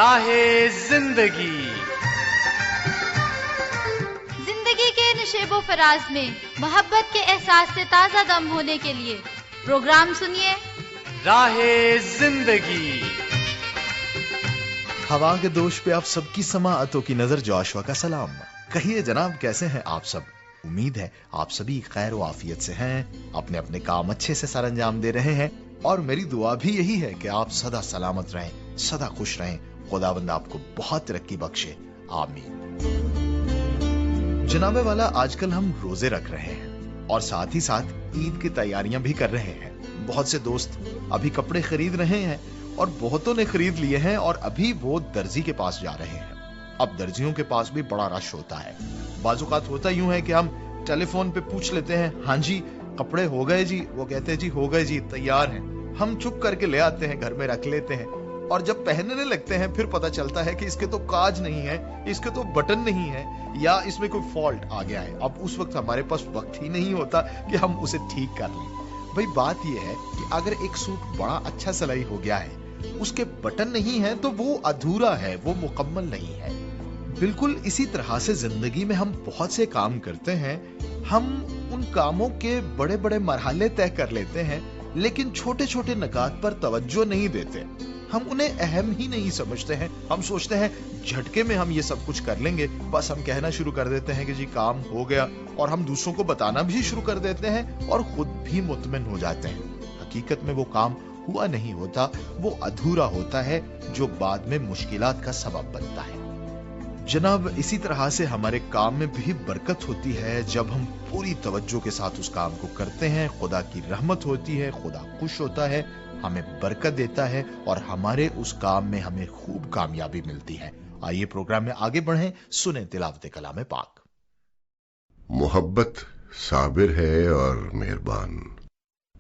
راہ زندگی کے نشیب و فراز میں محبت کے احساس سے تازہ دم ہونے کے لیے پروگرام سنیے راہ زندگی۔ ہوا کے دوش پہ آپ سب کی سماعتوں کی نظر جوشوا کا سلام۔ کہیے جناب کیسے ہیں آپ سب؟ امید ہے آپ سبھی خیر و عافیت سے ہیں، اپنے اپنے کام اچھے سے سر انجام دے رہے ہیں، اور میری دعا بھی یہی ہے کہ آپ سدا سلامت رہیں، سدا خوش رہیں، خداوند آپ کو بہت ترقی بخشے، آمین۔ جناب والا، آج کل ہم روزے رکھ رہے ہیں اور ساتھ ہی ساتھ عید کی تیاریاں بھی کر رہے ہیں۔ بہت سے دوست ابھی کپڑے خرید رہے ہیں اور بہتوں نے خرید لیے ہیں اور ابھی وہ درزی کے پاس جا رہے ہیں۔ اب درزیوں کے پاس بھی بڑا رش ہوتا ہے۔ بعض اوقات ہوتا یوں ہے کہ ہم ٹیلی فون پہ پوچھ لیتے ہیں، ہاں جی کپڑے ہو گئے جی، وہ کہتے ہیں جی ہو گئے جی، تیار ہیں۔ ہم چپ کر کے لے آتے ہیں، گھر میں رکھ لیتے ہیں، اور جب پہننے لگتے ہیں پھر پتہ چلتا ہے کہ اس کے تو کاج نہیں ہے، اس کے تو بٹن نہیں ہے، یا اس میں کوئی فالٹ آ گیا ہے۔ اب اس وقت ہمارے پاس وقت ہی نہیں ہوتا کہ ہم اسے ٹھیک کر لیں۔ بھئی بات یہ ہے کہ اگر ایک سوٹ بڑا اچھا سلائی ہو گیا ہے، اس کے بٹن نہیں ہے تو وہ ادھورا ہے، وہ مکمل نہیں ہے۔ بالکل اسی طرح سے زندگی میں ہم بہت سے کام کرتے ہیں، ہم ان کاموں کے بڑے بڑے مرحلے طے کر لیتے ہیں، لیکن چھوٹے چھوٹے نکات پر توجہ نہیں دیتے، ہم انہیں اہم ہی نہیں سمجھتے ہیں۔ ہم سوچتے ہیں جھٹکے میں ہم یہ سب کچھ کر لیں گے، بس ہم کہنا شروع کر دیتے ہیں کہ جی کام ہو گیا، اور ہم دوسروں کو بتانا بھی شروع کر دیتے ہیں اور خود بھی مطمئن ہو جاتے ہیں۔ حقیقت میں وہ کام ہوا نہیں ہوتا، وہ ادھورا ہوتا ہے، جو بعد میں مشکلات کا سبب بنتا ہے۔ جناب اسی طرح سے ہمارے کام میں بھی برکت ہوتی ہے جب ہم پوری توجہ کے ساتھ اس کام کو کرتے ہیں۔ خدا کی رحمت ہوتی ہے، خدا خوش ہوتا ہے، ہمیں برکت دیتا ہے، اور ہمارے اس کام میں ہمیں خوب کامیابی ملتی ہے۔ آئیے پروگرام میں آگے بڑھیں، سنیں تلاوت کلام پاک۔ محبت صابر ہے اور مہربان،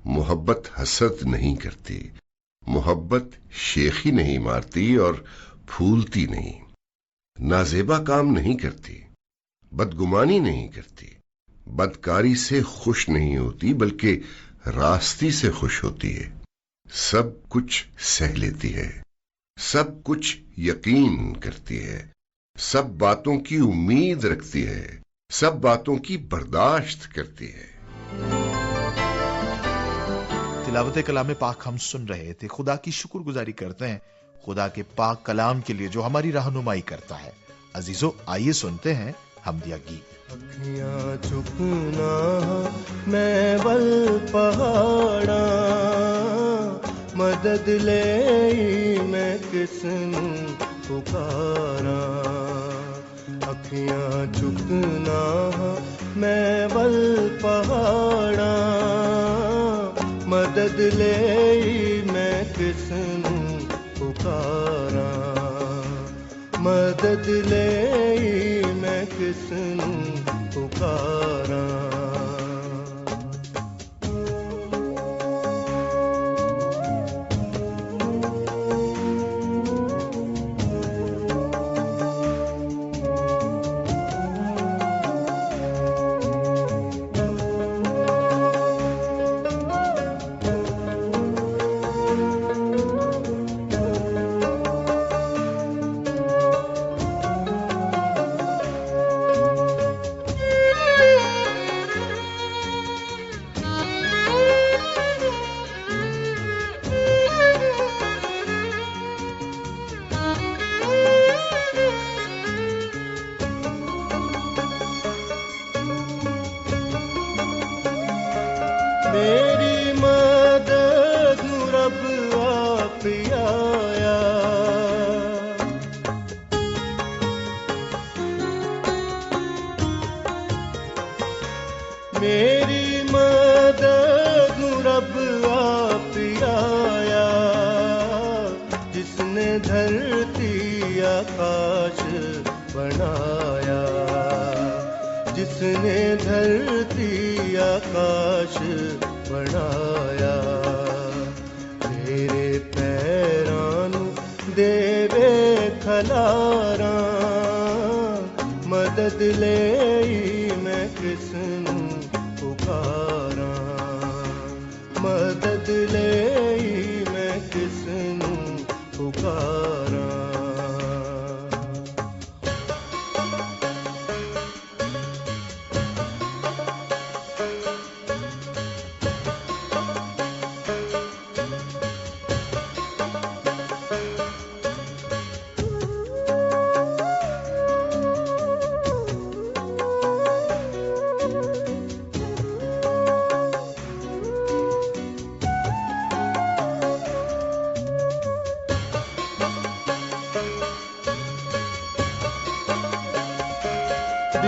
محبت حسد نہیں کرتی، محبت شیخی نہیں مارتی اور پھولتی نہیں، نازیبا کام نہیں کرتی، بدگمانی نہیں کرتی، بدکاری سے خوش نہیں ہوتی بلکہ راستی سے خوش ہوتی ہے، سب کچھ سہ لیتی ہے، سب کچھ یقین کرتی ہے، سب باتوں کی امید رکھتی ہے، سب باتوں کی برداشت کرتی ہے۔ تلاوت کلام پاک ہم سن رہے تھے۔ خدا کی شکر گزاری کرتے ہیں خدا کے پاک کلام کے لیے جو ہماری رہنمائی کرتا ہے۔ عزیزو آئیے سنتے ہیں حمدیہ گیت۔ اکھیاں چکنا میں ول پہاڑا، مدد لے میں کس نو پکارا، اکھیاں چکنا میں ول پہاڑا، مدد لے میں کس نو پکارا، مدد لے میں کس نو پکارا۔ میری مدد رب آپ آیا، میری مدد رب آپ آیا، جس نے دھرتی آکاش بنایا، جس نے دھرتی آکاش بنایا، تیرے پیران دے کھلاراں، مدد لے میں کس نو پکاراں، مدد لے میں کس نو پکاراں۔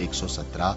117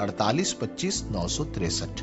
48 25 963।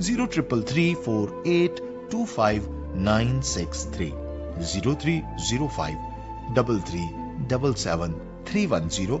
0333 48 25 963 0305 33 77 310।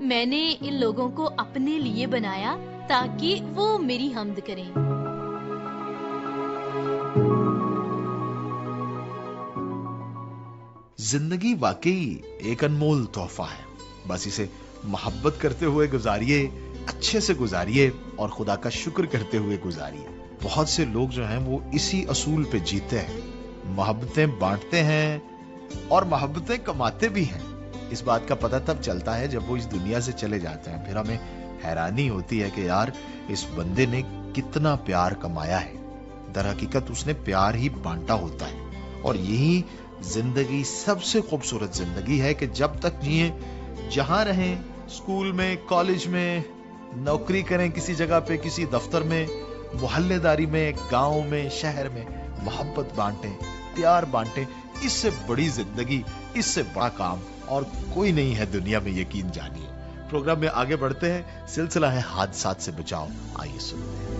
میں نے ان لوگوں کو اپنے لیے بنایا تاکہ وہ میری حمد کریں۔ زندگی واقعی ایک انمول تحفہ ہے، بس اسے محبت کرتے ہوئے گزاریے، اچھے سے گزاریے اور خدا کا شکر کرتے ہوئے گزاریے۔ بہت سے لوگ جو ہیں وہ اسی اصول پہ جیتے ہیں، محبتیں بانٹتے ہیں اور محبتیں کماتے بھی ہیں۔ اس بات کا پتہ تب چلتا ہے جب وہ اس دنیا سے چلے جاتے ہیں، پھر ہمیں حیرانی ہوتی ہے کہ یار اس بندے نے کتنا پیار کمایا ہے۔ در حقیقت اس نے پیار ہی بانٹا ہوتا ہے، اور یہی زندگی سب سے خوبصورت زندگی ہے کہ جب تک جئیں، جہاں رہیں، اسکول میں، کالج میں، نوکری کریں کسی جگہ پہ، کسی دفتر میں، محلے داری میں، گاؤں میں، شہر میں، محبت بانٹیں، پیار بانٹیں۔ اس سے بڑی زندگی، اس سے بڑا کام اور کوئی نہیں ہے دنیا میں، یقین جانیے۔ پروگرام میں آگے بڑھتے ہیں، سلسلہ ہے حادثات سے بچاؤ، آئیے سنتے ہیں۔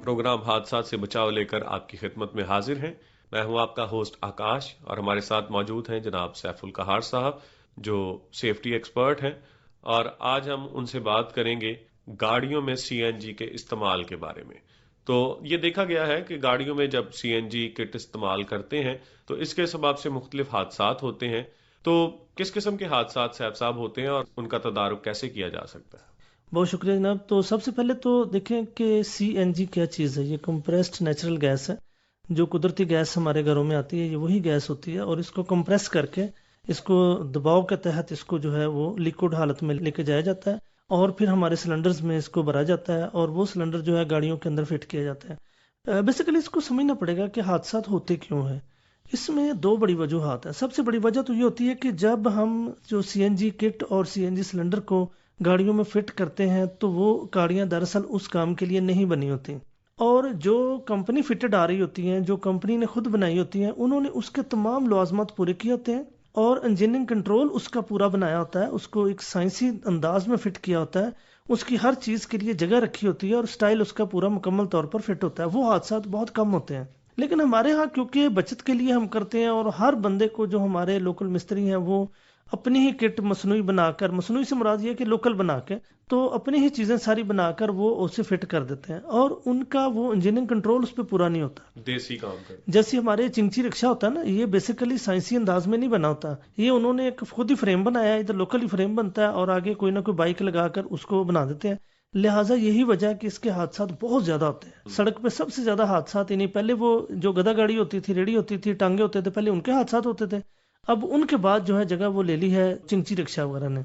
پروگرام حادثات سے بچاؤ لے کر آپ کی خدمت میں حاضر ہیں۔ میں ہوں آپ کا ہوسٹ آکاش، اور ہمارے ساتھ موجود ہیں جناب سیف القہار صاحب جو سیفٹی ایکسپرٹ ہیں، اور آج ہم ان سے بات کریں گے گاڑیوں میں سی این جی کے استعمال کے بارے میں۔ تو یہ دیکھا گیا ہے کہ گاڑیوں میں جب سی این جی کٹ استعمال کرتے ہیں تو اس کے سبب سے مختلف حادثات ہوتے ہیں۔ تو کس قسم کے حادثات سیف صاحب ہوتے ہیں اور ان کا تدارک کیسے کیا جا سکتا ہے؟ بہت شکریہ جناب۔ تو سب سے پہلے تو دیکھیں کہ سی این جی کیا چیز ہے۔ یہ کمپریسڈ نیچرل گیس ہے، جو قدرتی گیس ہمارے گھروں میں آتی ہے، یہ وہی گیس ہوتی ہے، اور اس کو کمپریس کر کے اس کو دباؤ کے تحت اس کو جو ہے وہ لیکوڈ حالت میں لے کے جایا جاتا ہے، اور پھر ہمارے سلنڈرز میں اس کو بھرا جاتا ہے، اور وہ سلنڈر جو ہے گاڑیوں کے اندر فٹ کیا جاتا ہے۔ بیسیکلی اس کو سمجھنا پڑے گا کہ حادثات ہوتے کیوں ہیں۔ اس میں دو بڑی وجوہات ہیں۔ سب سے بڑی وجہ تو یہ ہوتی ہے کہ جب ہم جو سی این جی کٹ اور سی این جی سلنڈر کو گاڑیوں میں فٹ کرتے ہیں تو وہ گاڑیاں دراصل اس کام کے لیے نہیں بنی ہوتی، اور جو کمپنی فٹڈ آ رہی ہوتی ہیں، جو کمپنی نے خود بنائی ہوتی ہیں، انہوں نے اس کے تمام لوازمات پورے کیے ہوتے ہیں، اور انجینئرنگ کنٹرول اس کا پورا بنایا ہوتا ہے، اس کو ایک سائنسی انداز میں فٹ کیا ہوتا ہے، اس کی ہر چیز کے لیے جگہ رکھی ہوتی ہے، اور سٹائل اس کا پورا مکمل طور پر فٹ ہوتا ہے۔ وہ حادثات بہت کم ہوتے ہیں۔ لیکن ہمارے ہاں کیونکہ بچت کے لیے ہم کرتے ہیں، اور ہر بندے کو جو ہمارے لوکل مستری ہیں وہ اپنی ہی کٹ مصنوعی بنا کر، مصنوعی سے مراد یہ کہ لوکل بنا کے، تو اپنی ہی چیزیں ساری بنا کر وہ اسے فٹ کر دیتے ہیں، اور ان کا وہ انجینئرنگ کنٹرول اس پہ پورا نہیں ہوتا۔ دیسی کام کر جیسے ہمارے چنگچی رکشا ہوتا ہے نا، یہ بیسیکلی سائنسی انداز میں نہیں بنا ہوتا، یہ انہوں نے ایک خود ہی فریم بنایا ہے، ادھر لوکل ہی فریم بنتا ہے، اور آگے کوئی نہ کوئی بائک لگا کر اس کو بنا دیتے ہیں۔ لہٰذا یہی وجہ ہے کہ اس کے حادثات بہت زیادہ ہوتے ہیں۔ سڑک پہ سب سے زیادہ حادثات، یعنی پہلے وہ جو گدھا گاڑی ہوتی تھی، ریڑھی ہوتی تھی، ٹانگے ہوتے تھے، پہلے ان کے حادثات ہوتے تھے، اب ان کے بعد جو ہے جگہ وہ لے لی ہے چنگچی رکشا وغیرہ نے۔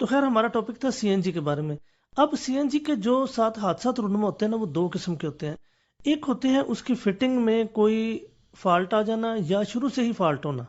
تو خیر ہمارا ٹاپک تھا سی این جی کے بارے میں۔ اب سی این جی کے جو ساتھ حادثات رونما ہوتے ہیں نا، وہ دو قسم کے ہوتے ہیں۔ ایک ہوتے ہیں اس کی فٹنگ میں کوئی فالٹ آ جانا یا شروع سے ہی فالٹ ہونا،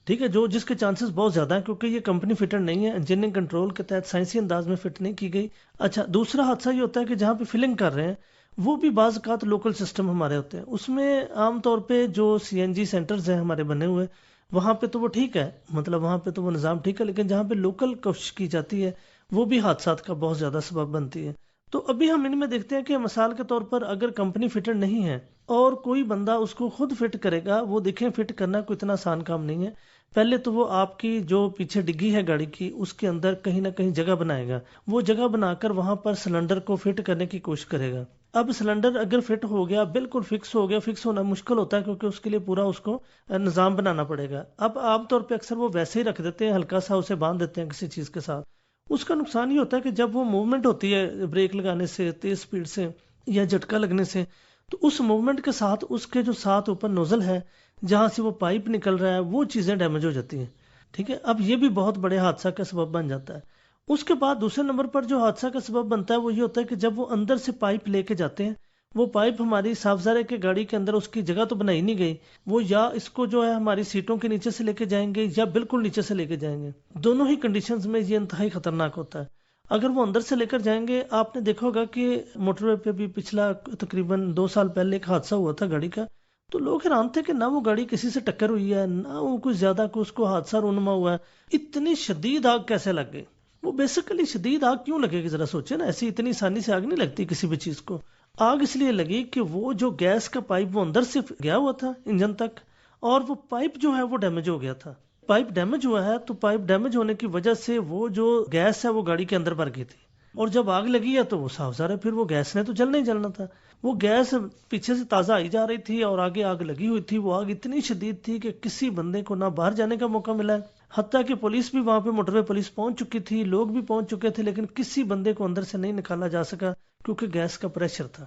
ٹھیک ہے، جس کے چانسز بہت زیادہ ہیں کیونکہ یہ کمپنی فٹڈ نہیں ہے، انجینئرنگ کنٹرول کے تحت سائنسی انداز میں فٹ نہیں کی گئی۔ اچھا، دوسرا حادثہ یہ ہوتا ہے کہ جہاں پہ فلنگ کر رہے ہیں وہ بھی بعض اوقات لوکل سسٹم ہمارے ہوتے ہیں، اس میں عام طور پہ جو سی این جی سینٹرز ہیں ہمارے بنے ہوئے، وہاں پہ تو وہ ٹھیک ہے، مطلب وہاں پہ تو وہ نظام ٹھیک ہے، لیکن جہاں پہ لوکل کوشش کی جاتی ہے وہ بھی حادثات کا بہت زیادہ سبب بنتی ہے۔ تو ابھی ہم ان میں دیکھتے ہیں کہ مثال کے طور پر اگر کمپنی فٹڈ نہیں ہے اور کوئی بندہ اس کو خود فٹ کرے گا، وہ دیکھیں فٹ کرنا کوئی اتنا آسان کام نہیں ہے۔ پہلے تو وہ آپ کی جو پیچھے ڈگی ہے گاڑی کی، اس کے اندر کہیں نہ کہیں جگہ بنائے گا، وہ جگہ بنا کر وہاں پر سلنڈر کو فٹ کرنے کی کوشش کرے گا۔ اب سلنڈر اگر فٹ ہو گیا، بالکل فکس ہو گیا، فکس ہونا مشکل ہوتا ہے کیونکہ اس کے لیے پورا اس کو نظام بنانا پڑے گا۔ اب عام طور پہ اکثر وہ ویسے ہی رکھ دیتے ہیں، ہلکا سا اسے باندھ دیتے ہیں کسی چیز کے ساتھ۔ اس کا نقصان یہ ہوتا ہے کہ جب وہ موومنٹ ہوتی ہے بریک لگانے سے، تیز سپیڈ سے یا جھٹکا لگنے سے، تو اس موومنٹ کے ساتھ اس کے جو ساتھ اوپر نوزل ہے جہاں سے وہ پائپ نکل رہا ہے، وہ چیزیں ڈیمیج ہو جاتی ہیں، ٹھیک ہے۔ اب یہ بھی بہت بڑے حادثہ کا سبب بن جاتا ہے۔ اس کے بعد دوسرے نمبر پر جو حادثہ کا سبب بنتا ہے وہ یہ ہوتا ہے کہ جب وہ اندر سے پائپ لے کے جاتے ہیں، وہ پائپ ہماری صاف ظاہر ہے کہ گاڑی کے اندر اس کی جگہ تو بنائی نہیں گئی، وہ یا اس کو جو ہے ہماری سیٹوں کے نیچے سے لے کے جائیں گے یا بالکل نیچے سے لے کے جائیں گے۔ دونوں ہی کنڈیشنز میں یہ انتہائی خطرناک ہوتا ہے۔ اگر وہ اندر سے لے کر جائیں گے، آپ نے دیکھا ہوگا کہ موٹر وے پہ بھی پچھلا تقریباً 2 سال پہلے ایک حادثہ ہوا تھا گاڑی کا، تو لوگ حیران تھے کہ نہ وہ گاڑی کسی سے ٹکر ہوئی ہے، نہ وہ کوئی زیادہ اس کو حادثہ رونما ہوا ہے، اتنی شدید آگ کیسے لگ گئی۔ وہ بیسیکلی شدید آگ کیوں لگے گی، ذرا سوچے نا، ایسی اتنی آسانی سے آگ نہیں لگتی کسی بھی چیز کو۔ آگ اس لیے لگی کہ وہ جو گیس کا پائپ وہ اندر سے گیا ہوا تھا انجن تک، اور وہ پائپ جو ہے وہ ڈیمیج ہو گیا تھا۔ پائپ ڈیمیج ہوا ہے تو پائپ ڈیمیج ہونے کی وجہ سے وہ جو گیس ہے وہ گاڑی کے اندر بھر گئی تھی، اور جب آگ لگی ہے تو وہ صاف ظاہر ہے پھر وہ گیس نے تو جلنا ہی جلنا تھا. وہ گیس پیچھے سے تازہ آئی جا رہی تھی اور آگے آگ لگی ہوئی تھی. وہ آگ اتنی شدید تھی کہ کسی بندے کو نہ باہر جانے کا موقع ملا ہے، حتیٰ کہ پولیس بھی وہاں پہ موٹر وے پولیس پہنچ چکی تھی، لوگ بھی پہنچ چکے تھے، لیکن کسی بندے کو اندر سے نہیں نکالا جا سکا کیونکہ گیس کا پریشر تھا.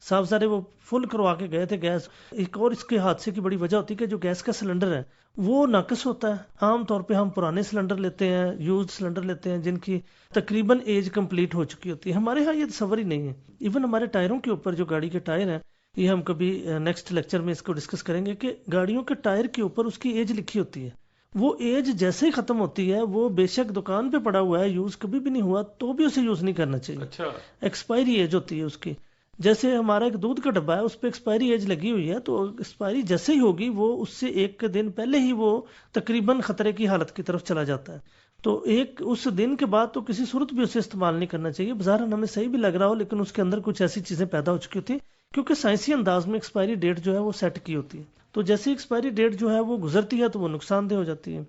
صاف ظاہر وہ فل کروا کے گئے تھے گیس. ایک اور اس کے حادثے کی بڑی وجہ ہوتی ہے کہ جو گیس کا سلنڈر ہے وہ ناقص ہوتا ہے. عام طور پہ ہم پرانے سلنڈر لیتے ہیں، یوزڈ سلنڈر لیتے ہیں جن کی تقریباً ایج کمپلیٹ ہو چکی ہوتی ہے. ہمارے ہاں یہ تصور ہی نہیں ہے. ایون ہمارے ٹائروں کے اوپر جو گاڑی کے ٹائر ہیں، یہ ہم کبھی نیکسٹ لیکچر میں اس کو ڈسکس کریں گے کہ گاڑیوں کے ٹائر کے اوپر اس کی ایج لکھی ہوتی ہے. وہ ایج جیسے ہی ختم ہوتی ہے، وہ بے شک دکان پہ پڑا ہوا ہے، یوز کبھی بھی نہیں ہوا، تو بھی اسے یوز نہیں کرنا چاہیے. اچھا، ایکسپائری ایج ہوتی ہے اس کی. جیسے ہمارا ایک دودھ کا ڈبا ہے، اس پہ ایکسپائری ایج لگی ہوئی ہے، تو ایکسپائری جیسے ہی ہوگی وہ اس سے ایک دن پہلے ہی وہ تقریباً خطرے کی حالت کی طرف چلا جاتا ہے. تو ایک اس دن کے بعد تو کسی صورت بھی اسے استعمال نہیں کرنا چاہیے. بظاہر ہمیں صحیح بھی لگ رہا ہو لیکن اس کے اندر کچھ ایسی چیزیں پیدا ہو چکی ہوتی ہیں کیونکہ سائنسی انداز میں ایکسپائری ڈیٹ جو ہے وہ سیٹ کی ہوتی ہے. تو جیسے ایکسپائری ڈیٹ جو ہے وہ گزرتی ہے تو وہ نقصان دہ ہو جاتی ہے.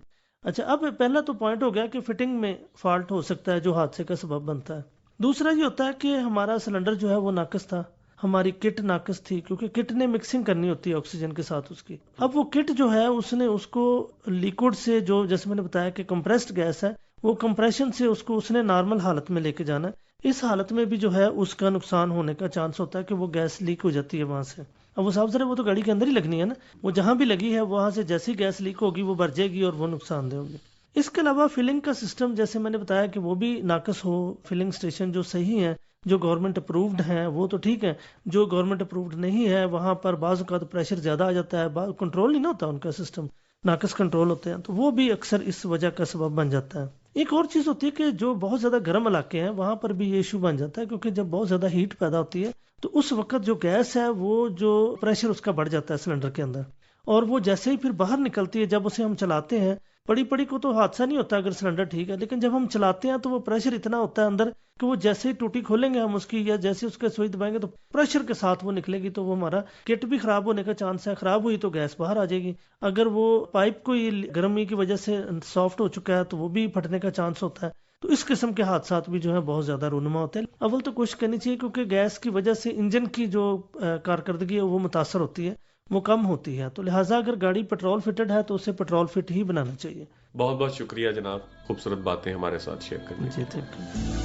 اچھا، اب پہلا تو پوائنٹ ہو گیا کہ فٹنگ میں فالٹ ہو سکتا ہے جو حادثے کا سبب بنتا ہے. دوسرا یہ ہوتا ہے کہ ہمارا سلنڈر جو ہے وہ ناقص تھا، ہماری کٹ ناقص تھی کیونکہ کٹ نے مکسنگ کرنی ہوتی ہے آکسیجن کے ساتھ اس کی. اب وہ کٹ جو ہے اس نے اس کو لیکوڈ سے، جو جیسے میں نے بتایا کہ کمپریسڈ گیس ہے، وہ کمپریشن سے اس نے نارمل حالت میں لے کے جانا ہے. اس حالت میں بھی جو ہے اس کا نقصان ہونے کا چانس ہوتا ہے کہ وہ گیس لیک ہو جاتی ہے وہاں سے. اب وہ صاف ظاہر وہ تو گاڑی کے اندر ہی لگنی ہے نا، وہ جہاں بھی لگی ہے وہاں سے جیسی گیس لیک ہوگی وہ بھر جائے گی اور وہ نقصان دہ ہوگی. اس کے علاوہ فلنگ کا سسٹم جیسے میں نے بتایا کہ وہ بھی ناقص ہو. فلنگ سٹیشن جو صحیح ہیں، جو گورنمنٹ اپرووڈ ہیں وہ تو ٹھیک ہے، جو گورنمنٹ اپرووڈ نہیں ہے وہاں پر بعض اوقات پریشر زیادہ آ جاتا ہے، کنٹرول نہیں نہ ہوتا ان کا سسٹم، ناقص کنٹرول ہوتے ہیں، تو وہ بھی اکثر اس وجہ کا سبب بن جاتا ہے. ایک اور چیز ہوتی ہے کہ جو بہت زیادہ گرم علاقے ہیں وہاں پر بھی یہ ایشو بن جاتا ہے کیونکہ جب بہت زیادہ ہیٹ پیدا ہوتی ہے تو اس وقت جو گیس ہے وہ جو پریشر اس کا بڑھ جاتا ہے سلنڈر کے اندر، اور وہ جیسے ہی پھر باہر نکلتی ہے جب اسے ہم چلاتے ہیں، پڑی کو تو حادثہ نہیں ہوتا اگر سلنڈر ٹھیک ہے، لیکن جب ہم چلاتے ہیں تو وہ پریشر اتنا ہوتا ہے اندر کہ وہ جیسے ہی ٹوٹی کھولیں گے ہم اس کی یا جیسے اس کا سوئی دبائیں گے تو پریشر کے ساتھ وہ نکلے گی، تو وہ ہمارا کٹ بھی خراب ہونے کا چانس ہے. خراب ہوئی تو گیس باہر آ جائے گی. اگر وہ پائپ کو گرمی کی وجہ سے سافٹ ہو چکا ہے تو وہ بھی پھٹنے کا چانس ہوتا ہے. تو اس قسم کے حادثات بھی جو ہے بہت زیادہ رونما ہوتے ہیں. اول تو کوشش کرنی چاہیے کیونکہ گیس کی وجہ سے انجن کی جو کارکردگی ہے وہ متاثر ہوتی ہے، وہ کم ہوتی ہے، تو لہٰذا اگر گاڑی پیٹرول فٹڈ ہے تو اسے پیٹرول فٹ ہی بنانا چاہیے. بہت بہت شکریہ جناب، خوبصورت باتیں ہمارے ساتھ شیئر کرنے جی تھینک یو.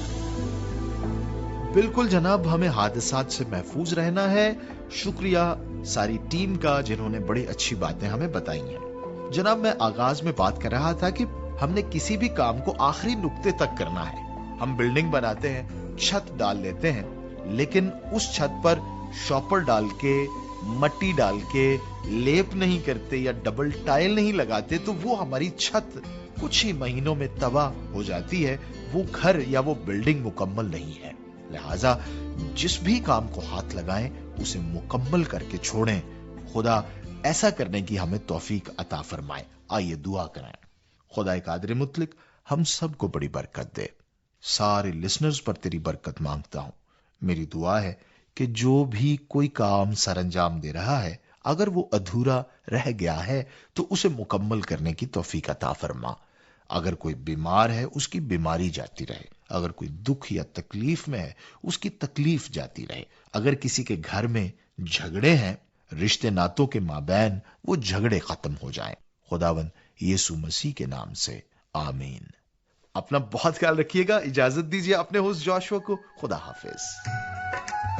بالکل جناب، ہمیں حادثات سے محفوظ رہنا ہے. شکریہ ساری ٹیم کا جنہوں نے بڑی اچھی باتیں ہمیں بتائی ہیں. جناب، میں آغاز میں بات کر رہا تھا کہ ہم نے کسی بھی کام کو آخری نقطے تک کرنا ہے. ہم بلڈنگ بناتے ہیں، چھت ڈال لیتے ہیں، لیکن اس چھت پر شاپر ڈال کے، مٹی ڈال کے لیپ نہیں کرتے یا ڈبل ٹائل نہیں لگاتے تو وہ ہماری چھت کچھ ہی مہینوں میں تباہ ہو جاتی ہے. وہ گھر یا وہ بلڈنگ مکمل نہیں ہے. لہٰذا جس بھی کام کو ہاتھ لگائیں اسے مکمل کر کے چھوڑیں. خدا ایسا کرنے کی ہمیں توفیق عطا فرمائے. آئیے دعا کریں. خدا قادر مطلق ہم سب کو بڑی برکت دے. سارے لسنرز پر تیری برکت مانگتا ہوں. میری دعا ہے کہ جو بھی کوئی کام سر انجام دے رہا ہے اگر وہ ادھورا رہ گیا ہے تو اسے مکمل کرنے کی توفیق عطا فرما. اگر کوئی بیمار ہے اس کی بیماری جاتی رہے. اگر کوئی دکھ یا تکلیف میں ہے اس کی تکلیف جاتی رہے. اگر کسی کے گھر میں جھگڑے ہیں، رشتے ناتوں کے مابین وہ جھگڑے ختم ہو جائیں. خداوند یسوع مسیح کے نام سے آمین. اپنا بہت خیال رکھیے گا. اجازت دیجیے اپنے ہوسٹ جاشوا کو. خدا حافظ.